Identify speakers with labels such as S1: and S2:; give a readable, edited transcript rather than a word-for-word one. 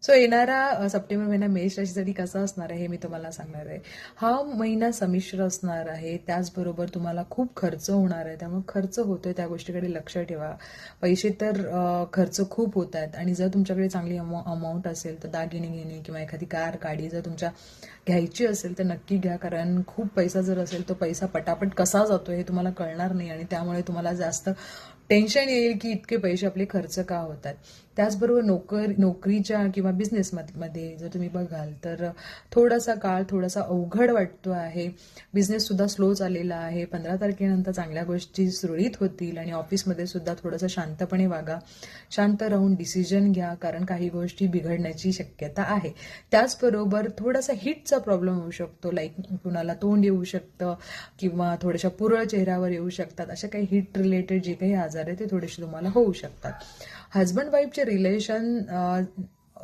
S1: So येणारा September महिना मेष राशीसाठी कसा असणार आहे हे मी तुम्हाला सांगणार आहे. हा महिना संमिश्र असणार आहे, त्याचबरोबर तुम्हाला खूप खर्च होणार आहे. त्यामुळे खर्च होतोय त्या गोष्टीकडे लक्ष ठेवा. पैसे तर खर्च खूप होत आहेत आणि जर तुमच्याकडे चांगली अमाऊंट असेल तर दागिने घेणे किंवा एखादी कार गाडी जर तुमच्या घ्यायची असेल तर नक्की घ्या, कारण खूप पैसा जर असेल तो पैसा पटापट कसा जातो हे तुम्हाला कळणार नाही आणि त्यामुळे तुम्हाला जास्त टेन्शन येईल की इतके पैसे आपले खर्च का होतात. त्याचबरोबर नोकरीच्या किंवा बिझनेसमध्ये जर तुम्ही बघाल तर थोडासा काळ थोडासा अवघड वाटतो आहे. बिझनेससुद्धा स्लो चाललेला आहे. 15 तारखेनंतर चांगल्या गोष्टी सुरळीत होतील आणि ऑफिसमध्ये सुद्धा थोडंसं शांतपणे वागा, शांत राहून डिसिजन घ्या, कारण काही गोष्टी बिघडण्याची शक्यता आहे. त्याचबरोबर थोडासा हिटचा प्रॉब्लेम होऊ शकतो, लाईक कुणाला तोंड येऊ शकतं किंवा थोड्याशा पुरळ चेहऱ्यावर येऊ शकतात. अशा काही हिट रिलेटेड जे काही आजार आहे ते थोडेसे तुम्हाला होऊ शकतात. Husband वाईफचे relation